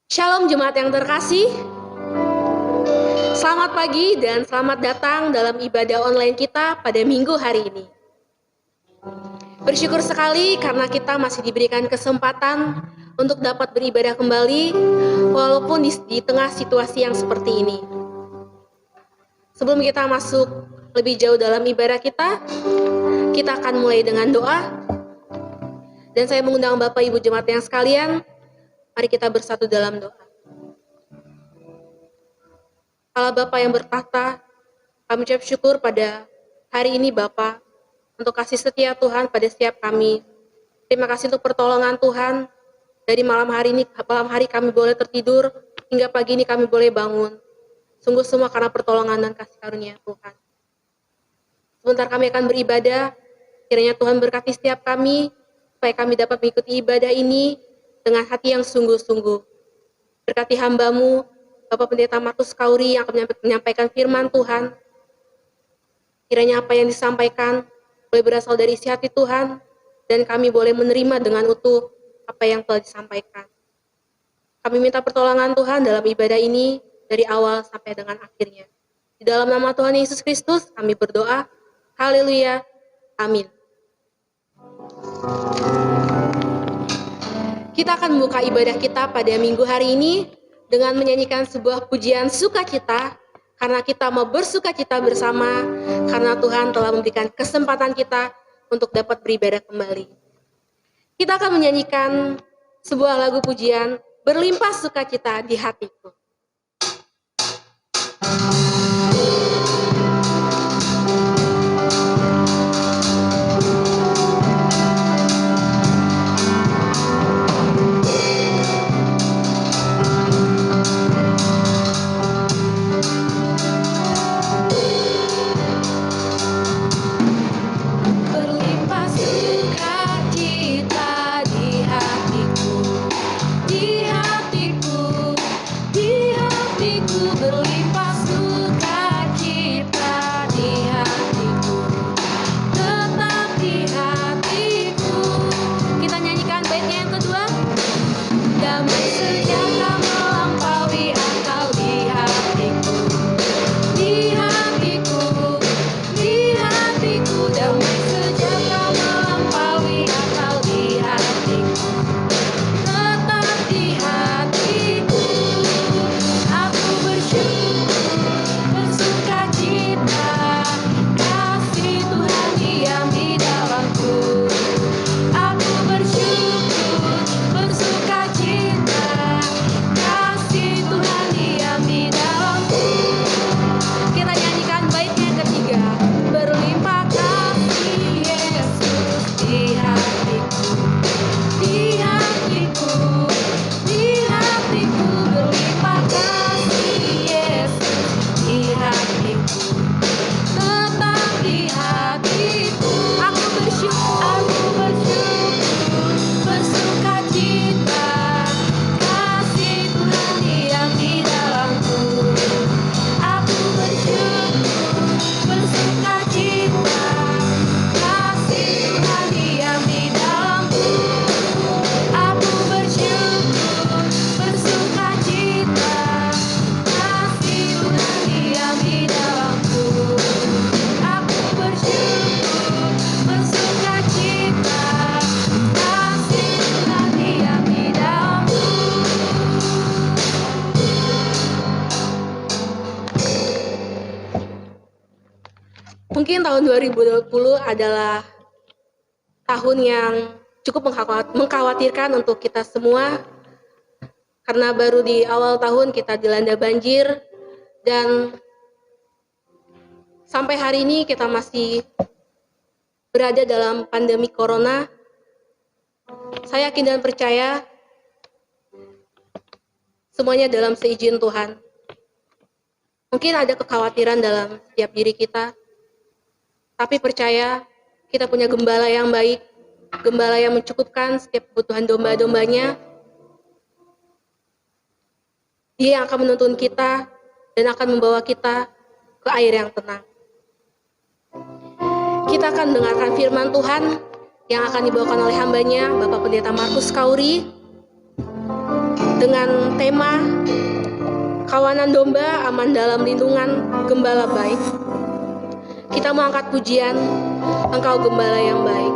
Shalom jemaat yang terkasih. Selamat pagi dan selamat datang dalam ibadah online kita pada minggu hari ini. Bersyukur sekali karena kita masih diberikan kesempatan untuk dapat beribadah kembali walaupun di tengah situasi yang seperti ini. Sebelum kita masuk lebih jauh dalam ibadah kita akan mulai dengan doa. Dan saya mengundang Bapak Ibu jemaat yang sekalian, mari kita bersatu dalam doa. Allah Bapa yang bertahta, kami ucap syukur pada hari ini Bapa untuk kasih setia Tuhan pada setiap kami. Terima kasih untuk pertolongan Tuhan. Dari malam hari kami boleh tertidur, hingga pagi ini kami boleh bangun. Sungguh semua karena pertolongan dan kasih karunia Tuhan. Sebentar kami akan beribadah, kiranya Tuhan berkati setiap kami, supaya kami dapat mengikuti ibadah ini dengan hati yang sungguh-sungguh. Berkati hamba-Mu, Bapak Pendeta Markus Kauri yang akan menyampaikan firman Tuhan. Kiranya apa yang disampaikan boleh berasal dari isi hati Tuhan, dan kami boleh menerima dengan utuh apa yang telah disampaikan. Kami minta pertolongan Tuhan dalam ibadah ini dari awal sampai dengan akhirnya. Di dalam nama Tuhan Yesus Kristus kami berdoa. Haleluya. Amin. Kita akan membuka ibadah kita pada minggu hari ini dengan menyanyikan sebuah pujian sukacita, karena kita mau bersukacita bersama, karena Tuhan telah memberikan kesempatan kita untuk dapat beribadah kembali. Kita akan menyanyikan sebuah lagu pujian, Berlimpah Sukacita di Hatiku. Mungkin tahun 2020 adalah tahun yang cukup mengkhawatirkan untuk kita semua, karena baru di awal tahun kita dilanda banjir, dan sampai hari ini kita masih berada dalam pandemi corona. Saya yakin dan percaya semuanya dalam seizin Tuhan. Mungkin ada kekhawatiran dalam setiap diri kita, tapi percaya kita punya gembala yang baik, gembala yang mencukupkan setiap kebutuhan domba-dombanya. Dia yang akan menuntun kita dan akan membawa kita ke air yang tenang. Kita akan mendengarkan firman Tuhan yang akan dibawakan oleh hambanya, Bapak Pendeta Markus Kauri. dengan tema Kawanan Domba Aman dalam Lindungan Gembala Baik. Kita mengangkat pujian Engkau Gembala yang baik.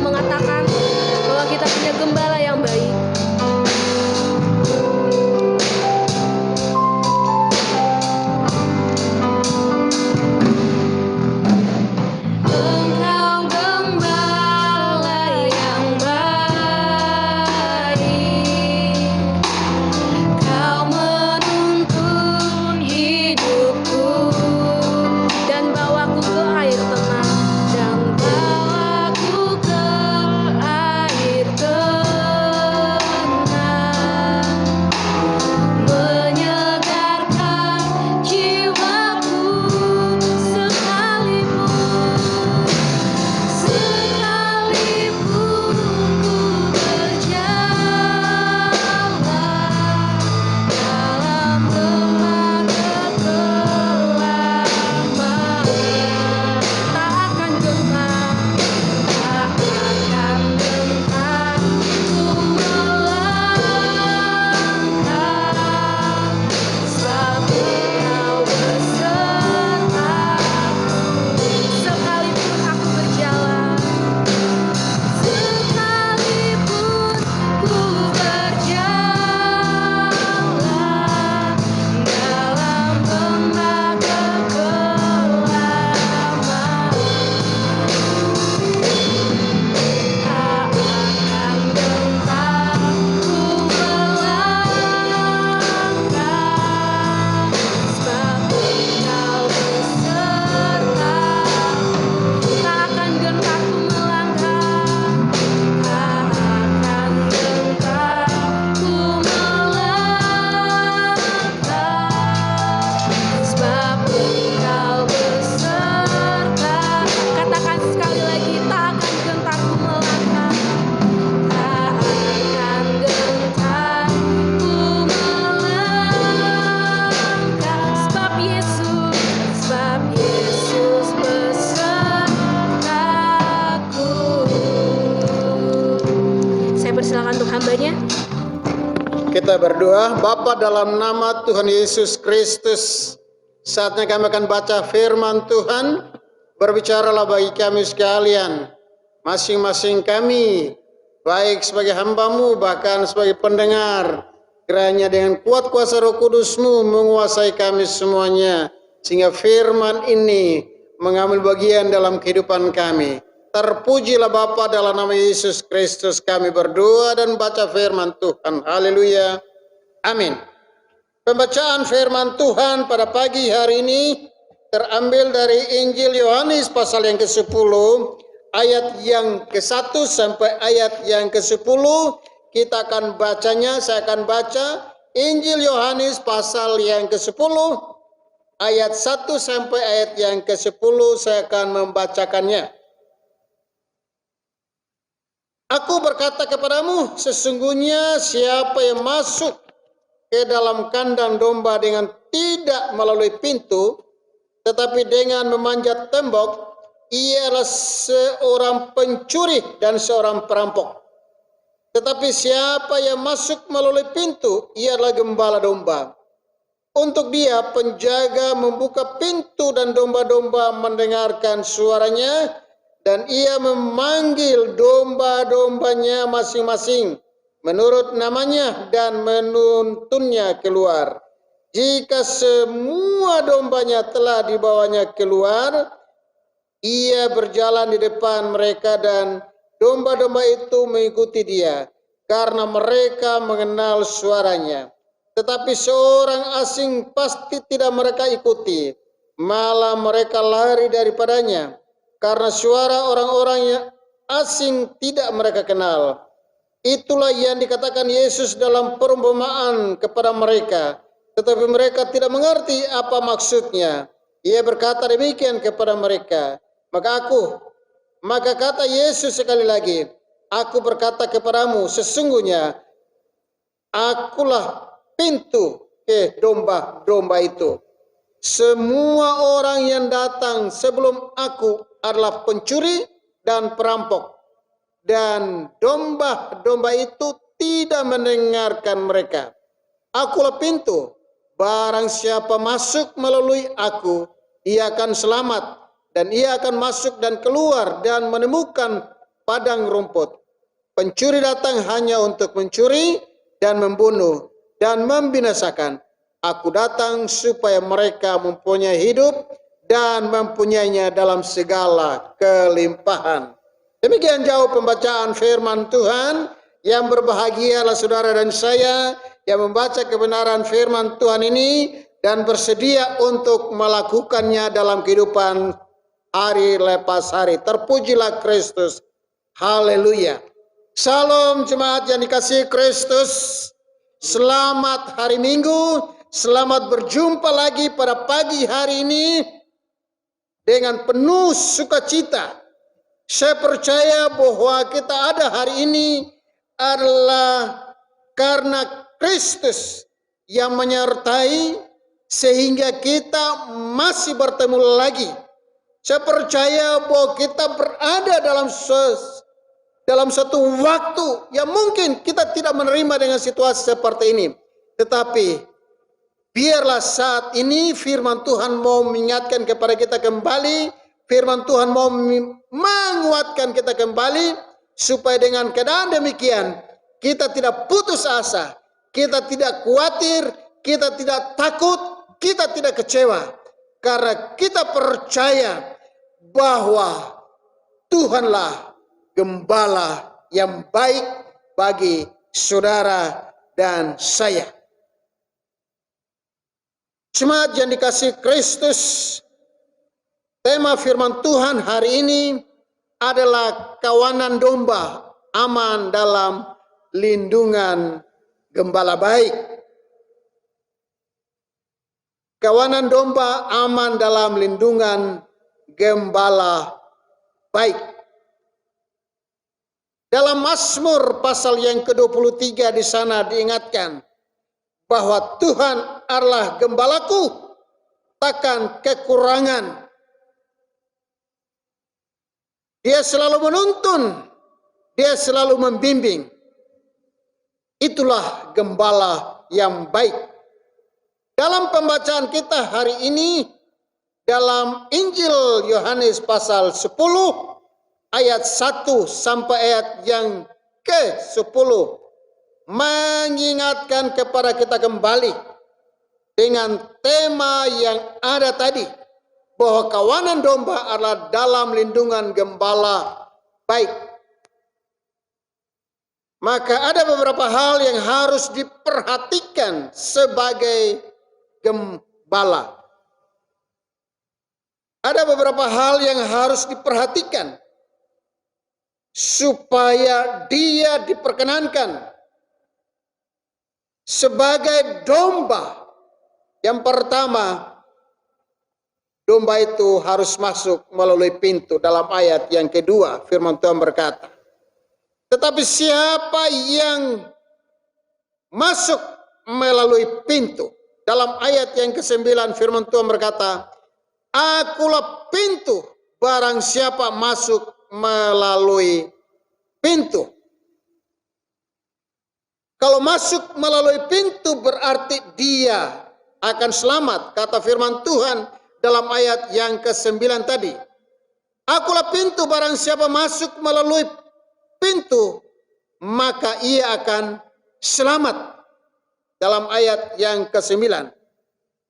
Mengatakan bahwa kita punya gembala yang baik. Persilakan untuk hambanya. Kita berdoa. Bapa, dalam nama Tuhan Yesus Kristus, saatnya kami akan baca firman Tuhan. Berbicaralah bagi kami sekalian, masing-masing kami, baik sebagai hamba-Mu, bahkan sebagai pendengar. Kiranya dengan kuat kuasa Roh Kudus-Mu menguasai kami semuanya, sehingga firman ini mengambil bagian dalam kehidupan kami. Terpujilah Bapa, dalam nama Yesus Kristus kami berdoa dan baca firman Tuhan. Haleluya. Amin. Pembacaan firman Tuhan pada pagi hari ini terambil dari Injil Yohanes pasal yang ke-10, ayat yang ke-1 sampai ayat yang ke-10. Kita akan bacanya, saya akan baca Injil Yohanes pasal yang ke-10, ayat 1 sampai ayat yang ke-10, saya akan membacakannya. Aku berkata kepadamu, sesungguhnya siapa yang masuk ke dalam kandang domba dengan tidak melalui pintu, tetapi dengan memanjat tembok, ia adalah seorang pencuri dan seorang perampok. Tetapi siapa yang masuk melalui pintu, ia adalah gembala domba. Untuk dia, penjaga membuka pintu dan domba-domba mendengarkan suaranya, dan ia memanggil domba-dombanya masing-masing menurut namanya dan menuntunnya keluar. Jika semua dombanya telah dibawanya keluar, ia berjalan di depan mereka dan domba-domba itu mengikuti dia karena mereka mengenal suaranya. Tetapi seorang asing pasti tidak mereka ikuti, malah mereka lari daripadanya karena suara orang-orang yang asing tidak mereka kenal. Itulah yang dikatakan Yesus dalam perumpamaan kepada mereka, tetapi mereka tidak mengerti apa maksudnya. Ia berkata demikian kepada mereka. Maka kata Yesus sekali lagi, aku berkata kepadamu, sesungguhnya akulah pintu ke domba-domba itu. Semua orang yang datang sebelum aku adalah pencuri dan perampok, dan domba-domba itu tidak mendengarkan mereka. Akulah pintu, barang siapa masuk melalui aku, ia akan selamat, dan ia akan masuk dan keluar dan menemukan padang rumput. Pencuri datang hanya untuk mencuri dan membunuh dan membinasakan. Aku datang supaya mereka mempunyai hidup dan mempunyainya dalam segala kelimpahan. Demikian jauh pembacaan firman Tuhan. Yang berbahagialah saudara dan saya yang membaca kebenaran firman Tuhan ini dan bersedia untuk melakukannya dalam kehidupan hari lepas hari. Terpujilah Kristus. Haleluya. Salam jemaat yang dikasihi Kristus. Selamat hari Minggu. Selamat berjumpa lagi pada pagi hari ini dengan penuh sukacita. Saya percaya bahwa kita ada hari ini adalah karena Kristus yang menyertai sehingga kita masih bertemu lagi. Saya percaya bahwa kita berada dalam satu waktu yang mungkin kita tidak menerima dengan situasi seperti ini. Tetapi biarlah saat ini firman Tuhan mau mengingatkan kepada kita kembali, firman Tuhan mau menguatkan kita kembali, supaya dengan keadaan demikian kita tidak putus asa, kita tidak khawatir, kita tidak takut, kita tidak kecewa. Karena kita percaya bahwa Tuhanlah gembala yang baik bagi saudara dan saya. Jemaat yang dikasihi Kristus, tema firman Tuhan hari ini adalah kawanan domba aman dalam lindungan gembala baik. Kawanan domba aman dalam lindungan gembala baik. Dalam Mazmur pasal yang ke-23 di sana diingatkan bahwa Tuhan adalah gembalaku, takkan kekurangan. Dia selalu menuntun, dia selalu membimbing. Itulah gembala yang baik. Dalam pembacaan kita hari ini, dalam Injil Yohanes pasal 10, ayat 1 sampai ayat yang ke-10, mengingatkan kepada kita kembali dengan tema yang ada tadi, bahwa kawanan domba adalah dalam lindungan gembala baik. Maka ada beberapa hal yang harus diperhatikan sebagai gembala. Ada beberapa hal yang harus diperhatikan supaya dia diperkenankan sebagai domba. Yang pertama, domba itu harus masuk melalui pintu. Dalam ayat yang kedua, firman Tuhan berkata, tetapi siapa yang masuk melalui pintu? Dalam ayat yang ke-9, firman Tuhan berkata, Akulah pintu, barang siapa masuk melalui pintu. Kalau masuk melalui pintu berarti dia akan selamat, kata firman Tuhan dalam ayat yang ke-9 tadi. Akulah pintu, barang siapa masuk melalui pintu, maka ia akan selamat. Dalam ayat yang ke-9.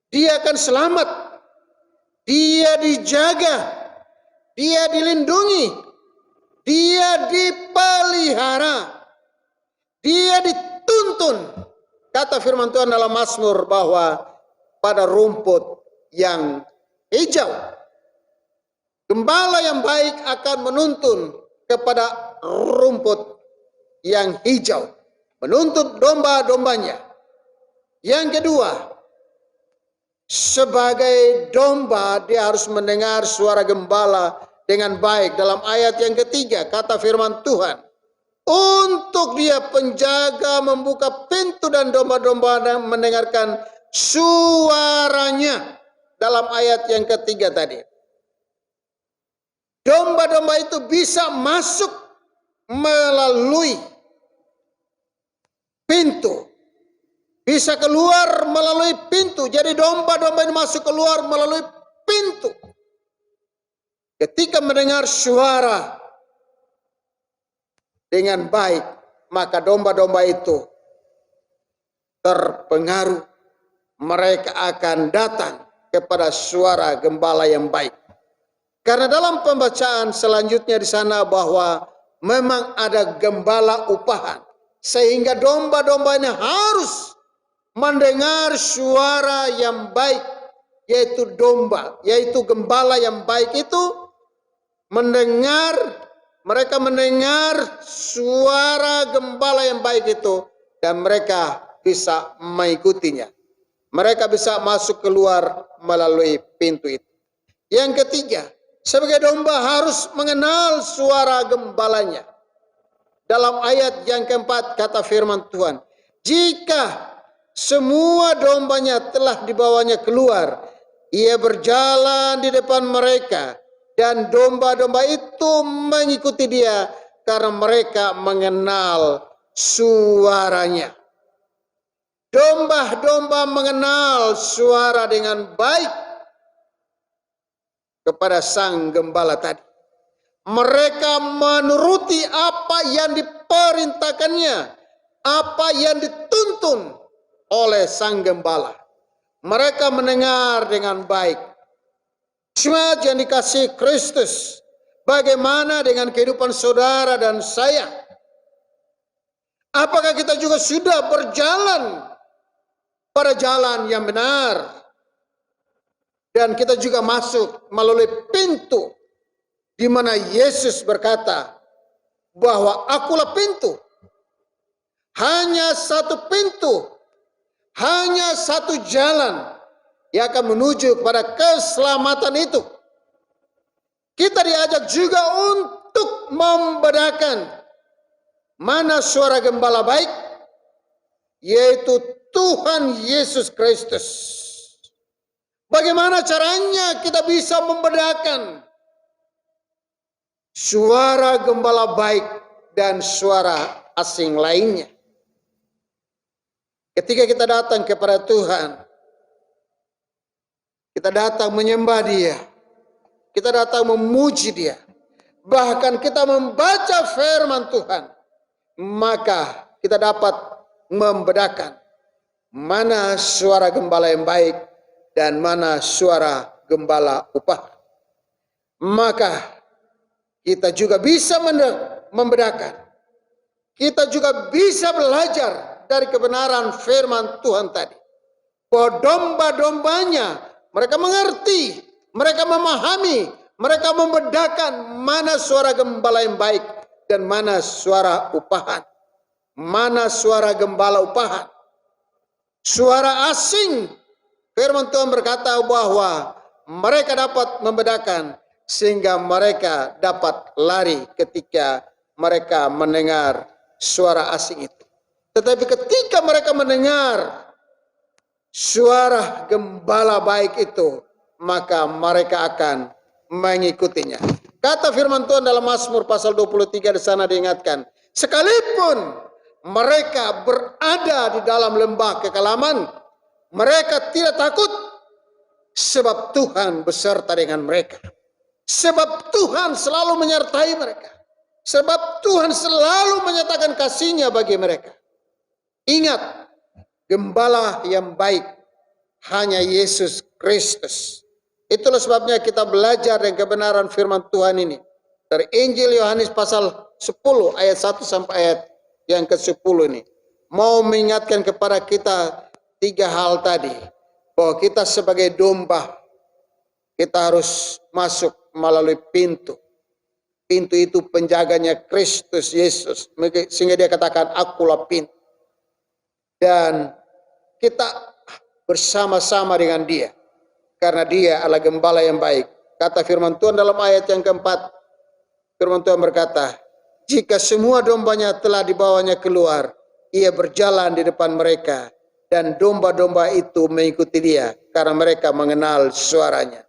Dia akan selamat. Dia dijaga. Dia dilindungi. Dia dipelihara. Dia dituntun. Kata firman Tuhan dalam Mazmur bahwa pada rumput yang hijau. Gembala yang baik akan menuntun kepada rumput yang hijau. Menuntut domba-dombanya. Yang kedua, sebagai domba dia harus mendengar suara gembala dengan baik. Dalam ayat yang ketiga, kata firman Tuhan, untuk dia penjaga membuka pintu dan domba-domba mendengarkan suaranya. Dalam ayat yang ketiga tadi. Domba-domba itu bisa masuk melalui pintu. Bisa keluar melalui pintu. Jadi domba-domba ini masuk keluar melalui pintu. Ketika mendengar suara dengan baik, maka domba-domba itu terpengaruh. Mereka akan datang kepada suara gembala yang baik. Karena dalam pembacaan selanjutnya di sana bahwa memang ada gembala upahan. Sehingga domba-domba ini harus mendengar suara yang baik, yaitu domba, yaitu gembala yang baik itu mereka mendengar suara gembala yang baik itu dan mereka bisa mengikutinya. Mereka bisa masuk keluar melalui pintu itu. Yang ketiga, sebagai domba harus mengenal suara gembalanya. Dalam ayat yang keempat kata firman Tuhan, jika semua dombanya telah dibawanya keluar, ia berjalan di depan mereka, dan domba-domba itu mengikuti dia karena mereka mengenal suaranya. Domba-domba mengenal suara dengan baik kepada sang gembala tadi. Mereka menuruti apa yang diperintahkannya, apa yang dituntun oleh sang gembala. Mereka mendengar dengan baik. Jemaat yang dikasihi Kristus, bagaimana dengan kehidupan saudara dan saya? Apakah kita juga sudah berjalan pada jalan yang benar? Dan kita juga masuk melalui pintu di mana Yesus berkata bahwa akulah pintu. Hanya satu pintu, hanya satu jalan yang akan menuju kepada keselamatan itu. Kita diajak juga untuk membedakan mana suara gembala baik, yaitu Tuhan Yesus Kristus. Bagaimana caranya kita bisa membedakan suara gembala baik dan suara asing lainnya? Ketika kita datang kepada Tuhan, kita datang menyembah Dia, kita datang memuji Dia, bahkan kita membaca firman Tuhan, maka kita dapat membedakan mana suara gembala yang baik dan mana suara gembala upah. Maka kita juga bisa membedakan, kita juga bisa belajar dari kebenaran firman Tuhan tadi, bahwa domba-dombanya mereka mengerti, mereka memahami, mereka membedakan mana suara gembala yang baik dan mana suara upahan, mana suara gembala upahan, suara asing. Firman Tuhan berkata bahwa mereka dapat membedakan sehingga mereka dapat lari ketika mereka mendengar suara asing itu. Tetapi ketika mereka mendengar suara gembala baik itu, maka mereka akan mengikutinya. Kata firman Tuhan dalam Mazmur pasal 23 di sana diingatkan, sekalipun mereka berada di dalam lembah kekelaman, mereka tidak takut, sebab Tuhan beserta dengan mereka. Sebab Tuhan selalu menyertai mereka. Sebab Tuhan selalu menyatakan kasih-Nya bagi mereka. Ingat, gembala yang baik hanya Yesus Kristus. Itulah sebabnya kita belajar dengan kebenaran firman Tuhan ini. Dari Injil Yohanes pasal 10 ayat 1 sampai ayat yang ke-10 ini. Mau mengingatkan kepada kita 3 hal tadi. Bahwa kita sebagai domba, kita harus masuk melalui pintu. Pintu itu penjaganya Kristus Yesus. Sehingga dia katakan, akulah pintu. Dan kita bersama-sama dengan dia. Karena dia adalah gembala yang baik. Kata firman Tuhan dalam ayat yang keempat. Firman Tuhan berkata, jika semua dombanya telah dibawanya keluar, ia berjalan di depan mereka. Dan domba-domba itu mengikuti dia. Karena mereka mengenal suaranya.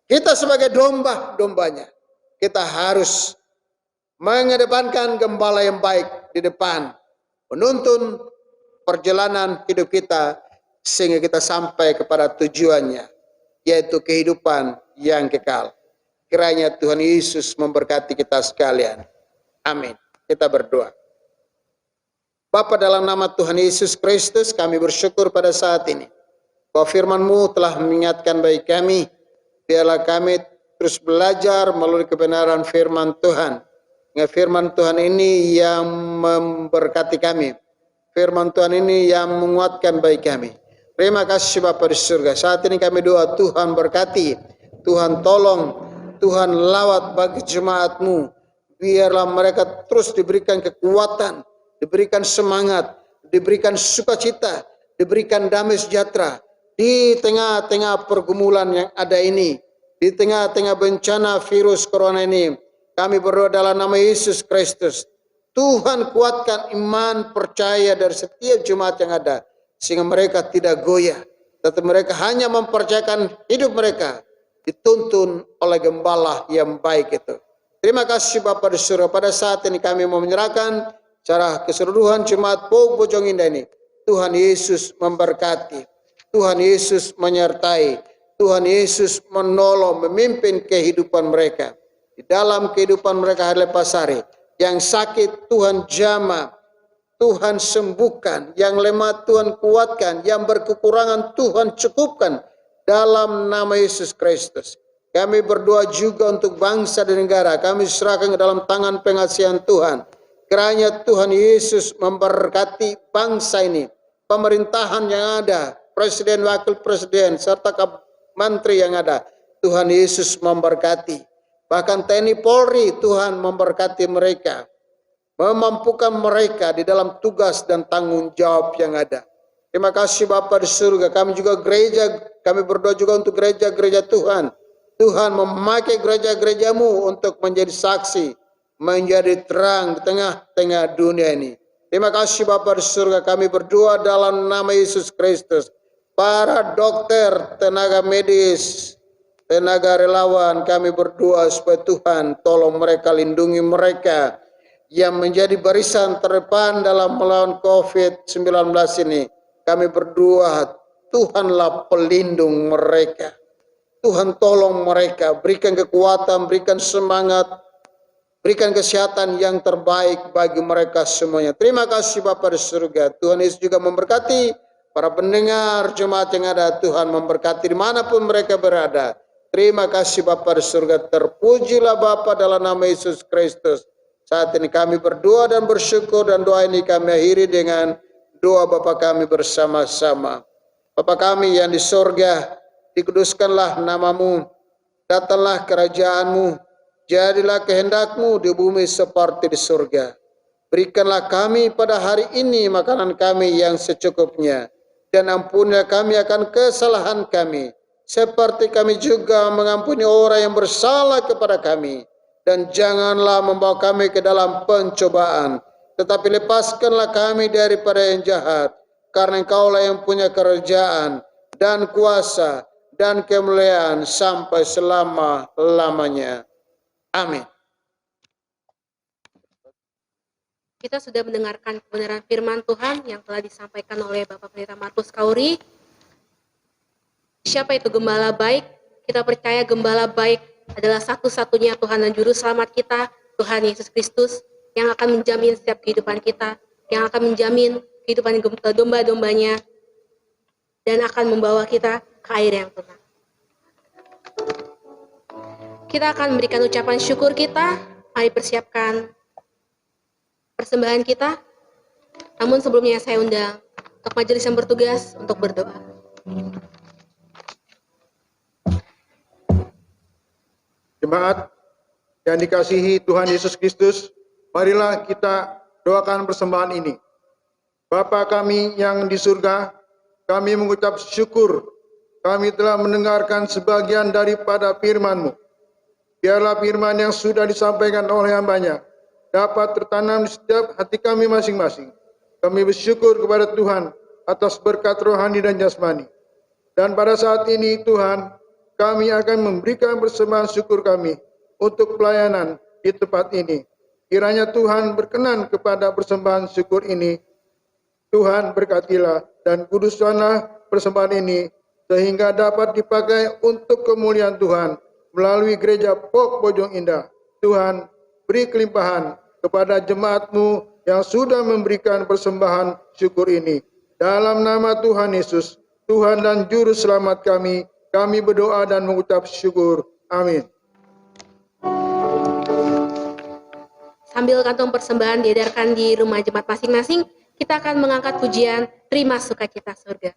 Kita sebagai domba-dombanya. Kita harus mengedepankan gembala yang baik di depan. Menuntun perjalanan hidup kita. Sehingga kita sampai kepada tujuannya. Yaitu kehidupan yang kekal. Kiranya Tuhan Yesus memberkati kita sekalian. Amin. Kita berdoa. Bapa, dalam nama Tuhan Yesus Kristus, kami bersyukur pada saat ini bahwa firman-Mu telah mengingatkan bagi kami. Biarlah kami terus belajar melalui kebenaran firman Tuhan. Firman Tuhan ini yang memberkati kami. Firman Tuhan ini yang menguatkan bagi kami. Terima kasih Bapa di surga. Saat ini kami doa, Tuhan berkati, Tuhan tolong, Tuhan lawat bagi jemaat-Mu. Biarlah mereka terus diberikan kekuatan, diberikan semangat, diberikan sukacita, diberikan damai sejahtera di tengah-tengah pergumulan yang ada ini, di tengah-tengah bencana virus corona ini. Kami berdoa dalam nama Yesus Kristus. Tuhan kuatkan iman percaya dari setiap jemaat yang ada, sehingga mereka tidak goyah, tetapi mereka hanya mempercayakan hidup mereka dituntun oleh gembala yang baik itu. Terima kasih Bapa di surga. Pada saat ini kami mau menyerahkan secara keseluruhan jemaat Pok Bojong Indah ini. Tuhan Yesus memberkati, Tuhan Yesus menyertai, Tuhan Yesus menolong, memimpin kehidupan mereka. Di dalam kehidupan mereka hari lepas hari, yang sakit Tuhan jamah, Tuhan sembuhkan, yang lemah Tuhan kuatkan, yang berkekurangan Tuhan cukupkan dalam nama Yesus Kristus. Kami berdoa juga untuk bangsa dan negara. Kami serahkan ke dalam tangan pengasihan Tuhan. Kiranya Tuhan Yesus memberkati bangsa ini, pemerintahan yang ada, presiden, wakil presiden, serta menteri yang ada. Tuhan Yesus memberkati. Bahkan TNI Polri, Tuhan memberkati mereka, memampukan mereka di dalam tugas dan tanggung jawab yang ada. Terima kasih Bapa di surga. Kami juga gereja, kami berdoa juga untuk gereja-gereja Tuhan. Tuhan memakai gereja-gereja-Mu untuk menjadi saksi, menjadi terang di tengah-tengah dunia ini. Terima kasih Bapa di surga. Kami berdoa dalam nama Yesus Kristus. Para dokter, tenaga medis, tenaga relawan, kami berdoa supaya Tuhan tolong mereka, lindungi mereka yang menjadi barisan terdepan dalam melawan COVID-19 ini. Kami berdoa, Tuhanlah pelindung mereka. Tuhan tolong mereka, berikan kekuatan, berikan semangat, berikan kesehatan yang terbaik bagi mereka semuanya. Terima kasih Bapa di surga. Tuhan Yesus juga memberkati para pendengar jemaat yang ada. Tuhan memberkati dimanapun mereka berada. Terima kasih Bapa di surga. Terpujilah Bapa dalam nama Yesus Kristus. Saat ini kami berdoa dan bersyukur, dan doa ini kami akhiri dengan doa Bapa kami bersama-sama. Bapa kami yang di surga, dikuduskanlah nama-Mu, datanglah kerajaan-Mu, jadilah kehendak-Mu di bumi seperti di surga. Berikanlah kami pada hari ini makanan kami yang secukupnya, dan ampunilah kami akan kesalahan kami, seperti kami juga mengampuni orang yang bersalah kepada kami. Dan janganlah membawa kami ke dalam pencobaan, tetapi lepaskanlah kami daripada yang jahat, karena Engkaulah yang punya kerajaan dan kuasa dan kemuliaan sampai selama-lamanya. Amin. Kita sudah mendengarkan kebenaran firman Tuhan yang telah disampaikan oleh Bapak Pendeta Markus Kauri. Siapa itu gembala baik? Kita percaya gembala baik adalah satu-satunya Tuhan dan Juru Selamat kita, Tuhan Yesus Kristus, yang akan menjamin setiap kehidupan kita, yang akan menjamin kehidupan domba-dombanya, dan akan membawa kita ke air yang tenang. Kita akan memberikan ucapan syukur kita. Mari persiapkan persembahan kita. Namun sebelumnya saya undang untuk majelis yang bertugas untuk berdoa. Jemaat yang dikasihi Tuhan Yesus Kristus, marilah kita doakan persembahan ini. Bapa kami yang di surga, kami mengucap syukur kami telah mendengarkan sebagian daripada firman-Mu. Biarlah firman yang sudah disampaikan oleh hamba-Nya dapat tertanam di setiap hati kami masing-masing. Kami bersyukur kepada Tuhan atas berkat rohani dan jasmani. Dan pada saat ini Tuhan, kami akan memberikan persembahan syukur kami untuk pelayanan di tempat ini. Kiranya Tuhan berkenan kepada persembahan syukur ini. Tuhan berkatilah dan kuduskanlah persembahan ini sehingga dapat dipakai untuk kemuliaan Tuhan melalui gereja Pok Bojong Indah. Tuhan, beri kelimpahan kepada jemaat-Mu yang sudah memberikan persembahan syukur ini. Dalam nama Tuhan Yesus, Tuhan dan Juru Selamat kami berdoa dan mengucap syukur. Amin. Sambil kantong persembahan diedarkan di rumah jemaat masing-masing, kita akan mengangkat pujian Terima Sukacita Surga.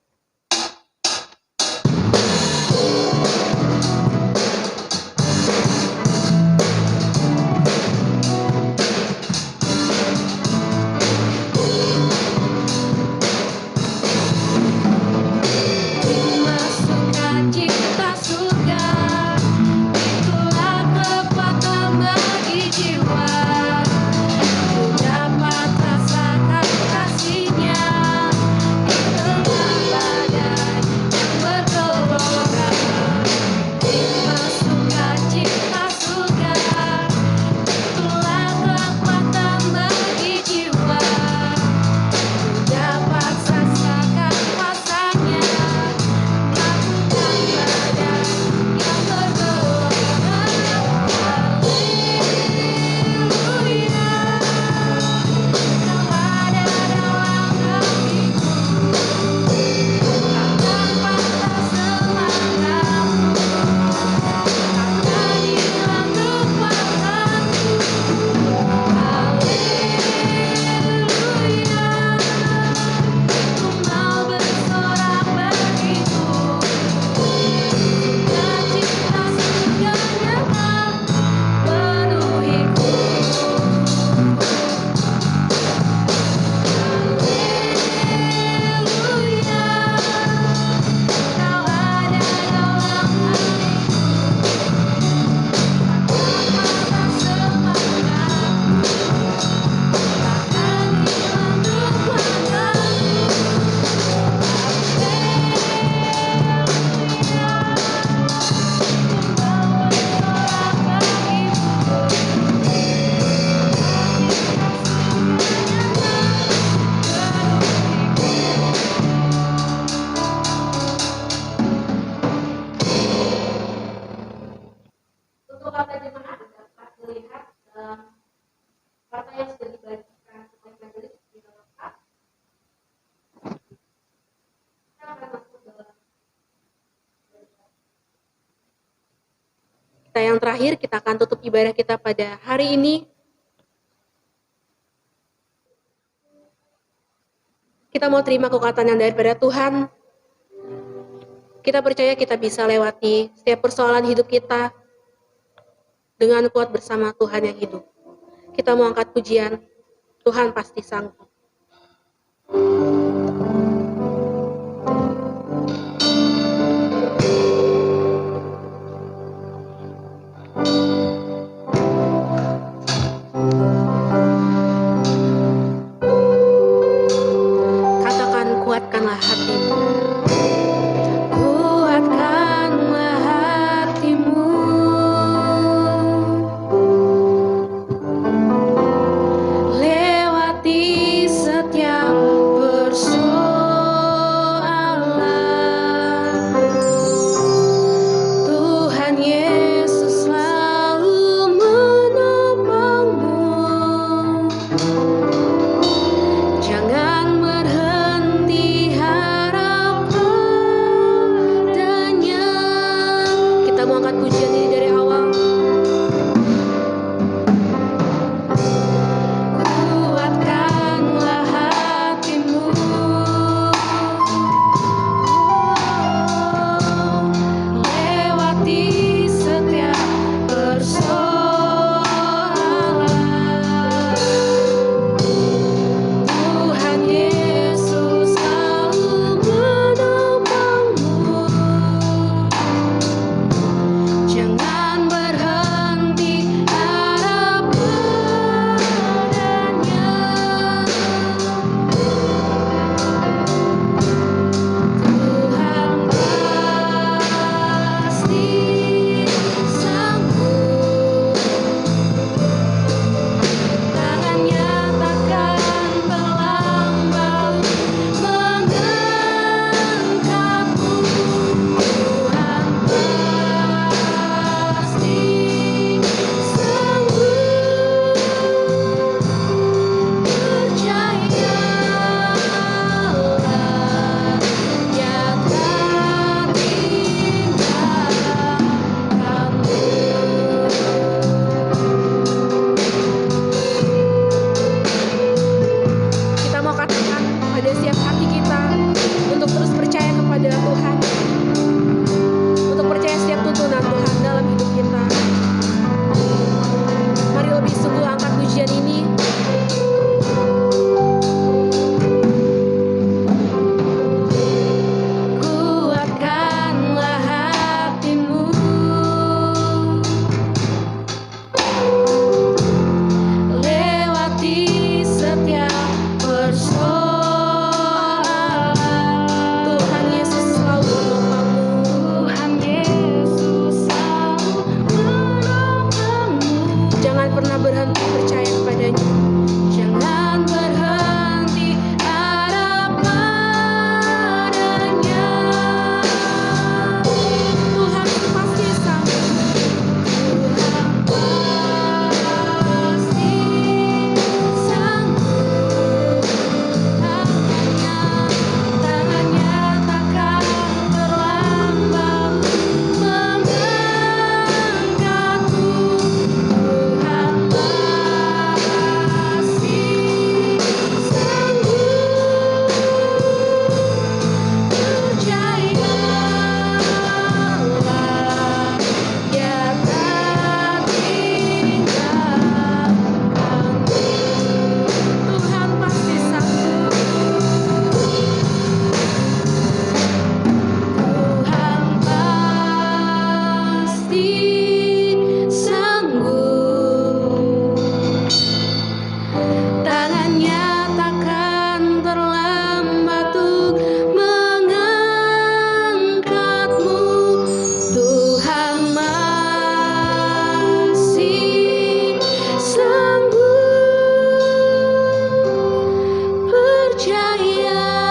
Yang terakhir, kita akan tutup ibadah kita pada hari ini. Kita mau terima kekuatan yang daripada Tuhan. Kita percaya kita bisa lewati setiap persoalan hidup kita dengan kuat bersama Tuhan yang hidup. Kita mau angkat pujian, Tuhan pasti sanggup. Katakan, kuatkanlah hatimu. Kuatkanlah pujian ini dari awal. Kuatkanlah hatimu, lewati setiap persoalan. Tuhan Yesus selalu menopangmu. Jangan berhenti harap padanya. Tuhan pasti sanggup. Tangannya takkan terlambat mengangkatmu. Tuhan pasti sanggup. Percayalah, Dia tak tinggalkanmu. Kita mau katakan pada setiap hati kita untuk terus percaya kepada Tuhan, untuk percaya setiap tuntunan Tuhan dalam hidup kita. Mari lebih sungguh angkat pujian ini. Kuatkanlah hatimu, lewati setiap persoalan. Tuhan Yesus selalu menopangmu. Tuhan Yesus selalu menopangmu. Jangan pernah berhenti percaya kepadanya. Jangan berhenti harap padanya. Tuhan pasti sanggup. Tuhan pasti sanggup. Tangannya takkan terlambat mengangkatmu. Tuhan pasti sanggup. Percayalah, Dia tak tinggalkanmu. Tuhan pasti sanggup. Tuhan pasti sanggup. Tangannya takkan terlambat untuk mengangkatmu. Tuhan masih sanggup. Percayalah,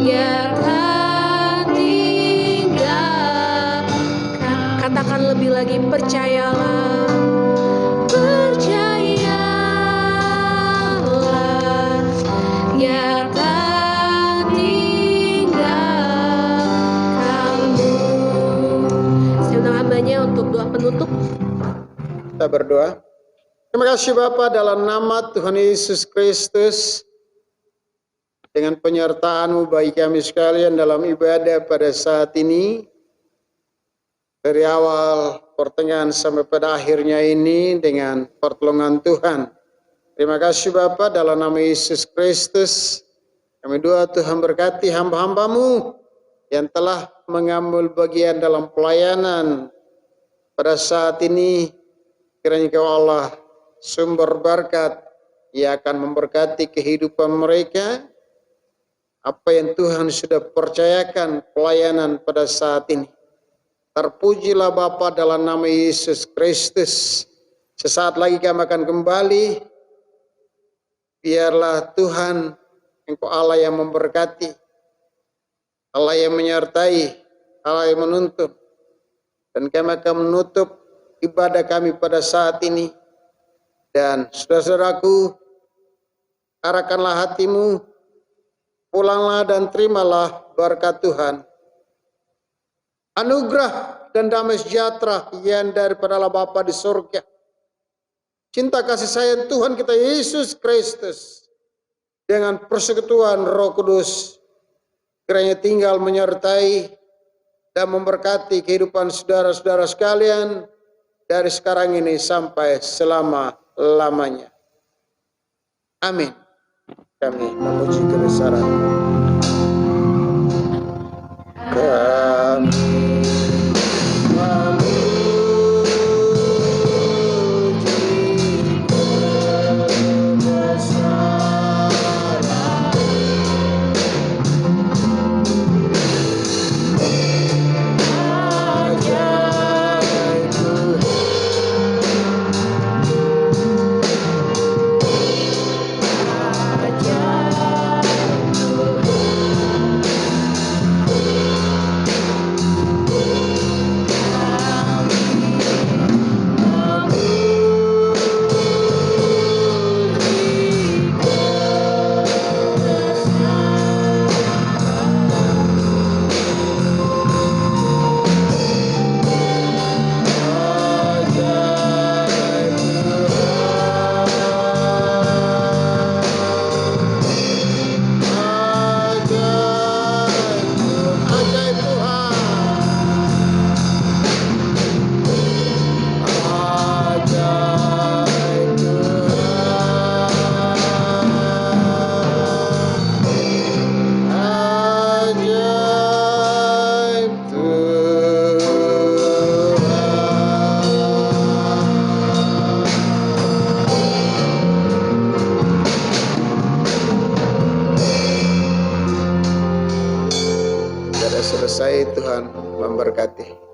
Dia tak tinggalkan. Katakan lebih lagi, percayalah. Percayalah, Dia tak tinggalkanmu. Saya undang hambanya untuk doa penutup. Kita berdoa. Terima kasih Bapa, dalam nama Tuhan Yesus Kristus, dengan penyertaan-Mu bagi kami sekalian dalam ibadah pada saat ini, dari awal pertengahan sampai pada akhirnya ini dengan pertolongan Tuhan. Terima kasih Bapa, dalam nama Yesus Kristus, kami doa Tuhan berkati hamba-hamba-Mu yang telah mengambil bagian dalam pelayanan pada saat ini. Kiranya Kau Allah sumber berkat, Ia akan memberkati kehidupan mereka. Apa yang Tuhan sudah percayakan pelayanan pada saat ini. Terpujilah Bapa dalam nama Yesus Kristus. Sesaat lagi kami akan kembali. Biarlah Tuhan Engkau Allah yang memberkati, Allah yang menyertai, Allah yang menuntun. Dan kami akan menutup ibadah kami pada saat ini. Dan saudara-saudaraku, arahkanlah hatimu, pulanglah dan terimalah berkat Tuhan. anugerah dan damai sejahtera yang daripada Allah Bapa di surga, cinta kasih sayang Tuhan kita Yesus Kristus dengan persekutuan Roh Kudus kiranya tinggal menyertai dan memberkati kehidupan saudara-saudara sekalian dari sekarang ini sampai selama-lamanya. Amin. Kami memuji kebesaran kami. Selesai, Tuhan memberkati.